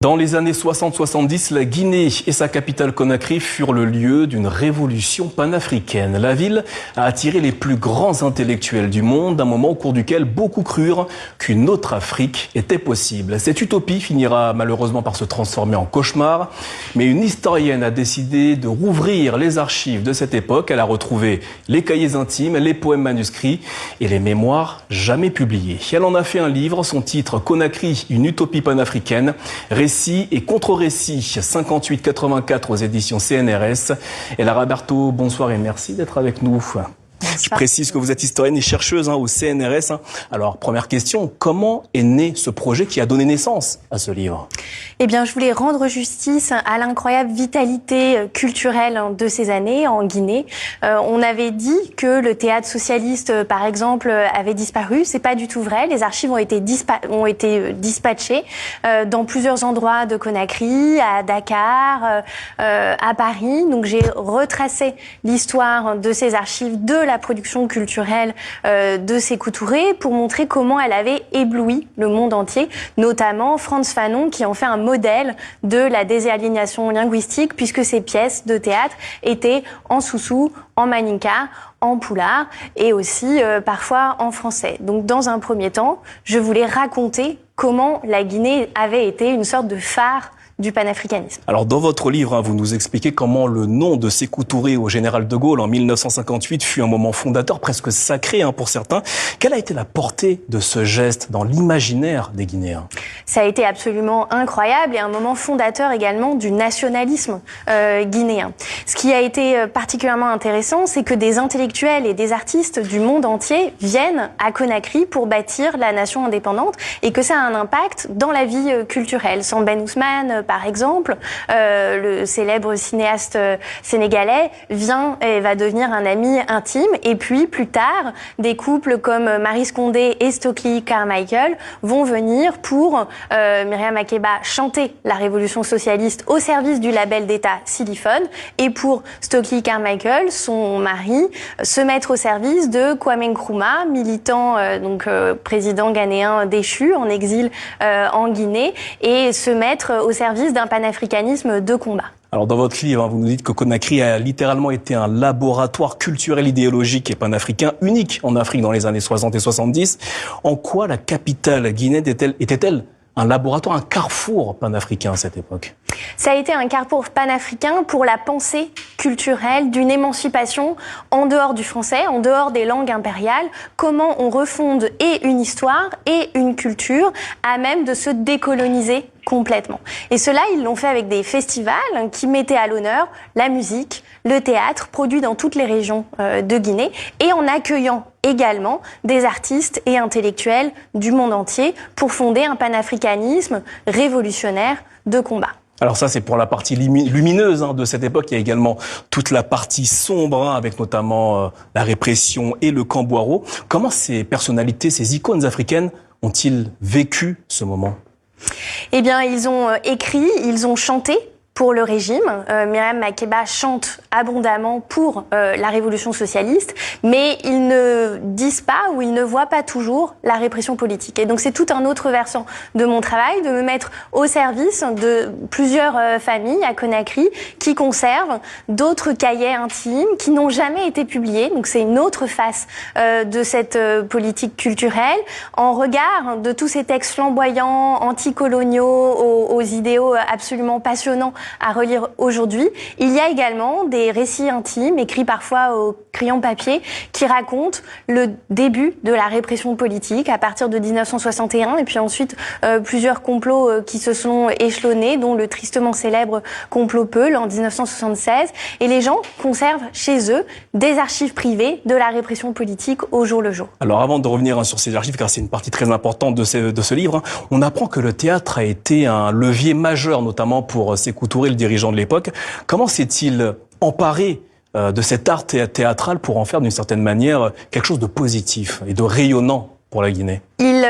Dans les années 60-70, la Guinée et sa capitale Conakry furent le lieu d'une révolution panafricaine. La ville a attiré les plus grands intellectuels du monde, un moment au cours duquel beaucoup crurent qu'une autre Afrique était possible. Cette utopie finira malheureusement par se transformer en cauchemar, mais une historienne a décidé de rouvrir les archives de cette époque. Elle a retrouvé les cahiers intimes, les poèmes manuscrits et les mémoires jamais publiés. Elle en a fait un livre, son titre « Conakry, une utopie panafricaine ». Récit et contre-récit, 58-84 aux éditions CNRS. Et Lara Berthaud, bonsoir et merci d'être avec nous. Je précise que vous êtes historienne et chercheuse au CNRS. Alors, première question, comment est né ce projet qui a donné naissance à ce livre? Eh bien, je voulais rendre justice à l'incroyable vitalité culturelle de ces années en Guinée. On avait dit que le théâtre socialiste, par exemple, avait disparu. C'est pas du tout vrai. Les archives ont été dispatchées dans plusieurs endroits de Conakry, à Dakar, à Paris. Donc, j'ai retracé l'histoire de ces archives, de la production culturelle de Sékou Touré pour montrer comment elle avait ébloui le monde entier, notamment Frantz Fanon qui en fait un modèle de la désaliénation linguistique puisque ses pièces de théâtre étaient en soussou, en maninka, en poulard et aussi parfois en français. Donc dans un premier temps, je voulais raconter comment la Guinée avait été une sorte de phare du panafricanisme. Alors dans votre livre, vous nous expliquez comment le nom de Sékou Touré au général de Gaulle en 1958 fut un moment fondateur, presque sacré pour certains. Quelle a été la portée de ce geste dans l'imaginaire des Guinéens? Ça a été absolument incroyable et un moment fondateur également du nationalisme guinéen. Ce qui a été particulièrement intéressant, c'est que des intellectuels et des artistes du monde entier viennent à Conakry pour bâtir la nation indépendante et que ça a un impact dans la vie culturelle. Sam Ben Ousmane, par exemple, le célèbre cinéaste sénégalais, vient et va devenir un ami intime. Et puis, plus tard, des couples comme Maryse Condé et Stokely Carmichael vont venir pour Myriam Makeba chanter la révolution socialiste au service du label d'État Silifone et pour Stokely Carmichael, son mari, se mettre au service de Kwame Nkrumah, militant, président ghanéen déchu en exil en Guinée, et se mettre au service d'un panafricanisme de combat. Alors dans votre livre, vous nous dites que Conakry a littéralement été un laboratoire culturel, idéologique et panafricain unique en Afrique dans les années 60 et 70. En quoi la capitale guinéenne était-elle un laboratoire, un carrefour panafricain à cette époque? Ça a été un carrefour panafricain pour la pensée culturelle d'une émancipation en dehors du français, en dehors des langues impériales. Comment on refonde et une histoire et une culture à même de se décoloniser complètement. Et cela, ils l'ont fait avec des festivals qui mettaient à l'honneur la musique, le théâtre, produit dans toutes les régions de Guinée, et en accueillant également des artistes et intellectuels du monde entier pour fonder un panafricanisme révolutionnaire de combat. Alors ça, c'est pour la partie lumineuse de cette époque. Il y a également toute la partie sombre, avec notamment la répression et le camp Boiro. Comment ces personnalités, ces icônes africaines ont-ils vécu ce moment? Eh bien, ils ont écrit, ils ont chanté pour le régime. Myriam Makeba chante abondamment pour la révolution socialiste, mais ils ne disent pas ou ils ne voient pas toujours la répression politique. Et donc c'est tout un autre versant de mon travail, de me mettre au service de plusieurs familles à Conakry qui conservent d'autres cahiers intimes qui n'ont jamais été publiés. Donc c'est une autre face de cette politique culturelle, en regard de tous ces textes flamboyants, anticoloniaux, aux idéaux absolument passionnants à relire aujourd'hui. Il y a également des récits intimes, écrits parfois au crayon papier, qui racontent le début de la répression politique à partir de 1961, et puis ensuite plusieurs complots qui se sont échelonnés, dont le tristement célèbre complot Peul en 1976. Et les gens conservent chez eux des archives privées de la répression politique au jour le jour. Alors avant de revenir sur ces archives, car c'est une partie très importante de ce livre, on apprend que le théâtre a été un levier majeur, notamment pour Sékou Touré, le dirigeant de l'époque. Comment s'est-il emparé de cet art théâtral pour en faire d'une certaine manière quelque chose de positif et de rayonnant pour la Guinée? Il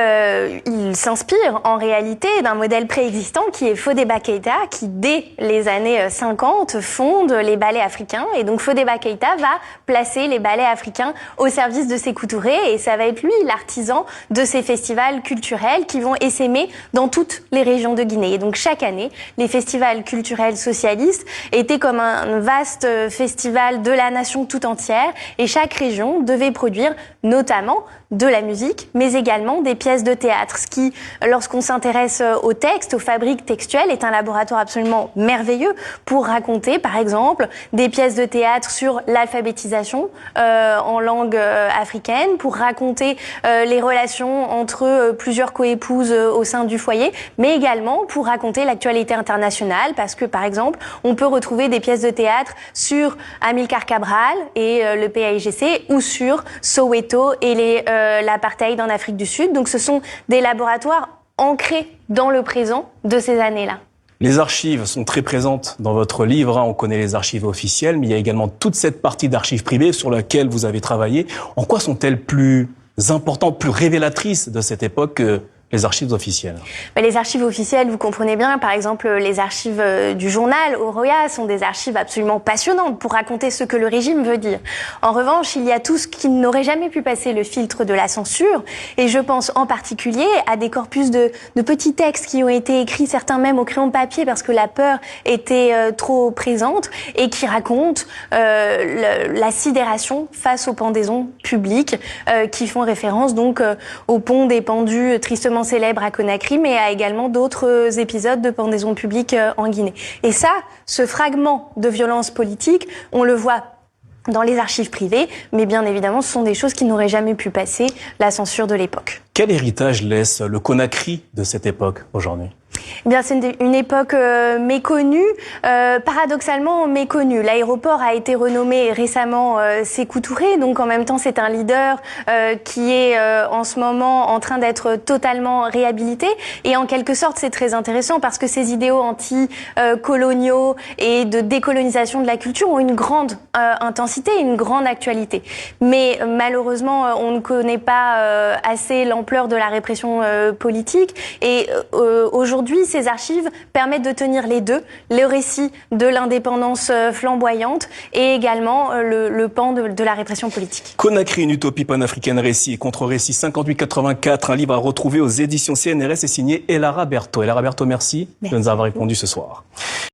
Il s'inspire en réalité d'un modèle préexistant qui est Fodeba Keïta, qui dès les années 50 fonde les ballets africains. Et donc Fodeba Keïta va placer les ballets africains au service de Sékou Touré, et ça va être lui l'artisan de ces festivals culturels qui vont essaimer dans toutes les régions de Guinée. Et donc chaque année, les festivals culturels socialistes étaient comme un vaste festival de la nation tout entière, et chaque région devait produire notamment de la musique, mais également des pièces de théâtre. Ce qui, lorsqu'on s'intéresse au texte, aux fabriques textuelles, est un laboratoire absolument merveilleux pour raconter, par exemple, des pièces de théâtre sur l'alphabétisation en langue africaine, pour raconter les relations entre plusieurs coépouses au sein du foyer, mais également pour raconter l'actualité internationale, parce que, par exemple, on peut retrouver des pièces de théâtre sur Amilcar Cabral et le PAIGC, ou sur Soweto et l'apartheid en Afrique du Sud. Donc ce sont des laboratoires ancrés dans le présent de ces années-là. Les archives sont très présentes dans votre livre. On connaît les archives officielles, mais il y a également toute cette partie d'archives privées sur laquelle vous avez travaillé. En quoi sont-elles plus importantes, plus révélatrices de cette époque que les archives officielles? Les archives officielles, vous comprenez bien, par exemple, les archives du journal Oroya sont des archives absolument passionnantes pour raconter ce que le régime veut dire. En revanche, il y a tout ce qui n'aurait jamais pu passer le filtre de la censure, et je pense en particulier à des corpus de petits textes qui ont été écrits, certains même au crayon de papier parce que la peur était trop présente, et qui racontent la sidération face aux pendaisons publiques qui font référence donc au pont des pendus tristement célèbre à Conakry, mais à également d'autres épisodes de pendaison publique en Guinée. Et ça, ce fragment de violence politique, on le voit dans les archives privées, mais bien évidemment, ce sont des choses qui n'auraient jamais pu passer la censure de l'époque. Quel héritage laisse le Conakry de cette époque aujourd'hui? Eh bien, c'est une époque méconnue, paradoxalement méconnue. L'aéroport a été renommé récemment Sékou Touré, donc en même temps c'est un leader qui est en ce moment en train d'être totalement réhabilité. Et en quelque sorte c'est très intéressant parce que ces idéaux anti-coloniaux et de décolonisation de la culture ont une grande intensité, une grande actualité. Mais malheureusement on ne connaît pas assez l'ampleur de la répression politique, et aujourd'hui ces archives permettent de tenir les deux, le récit de l'indépendance flamboyante et également le pan de la répression politique. Conakry, une utopie panafricaine, récit et contre-récit 58-84, un livre à retrouver aux éditions CNRS et signé Elara Berto. Elara Berto, merci de nous avoir répondu ce soir.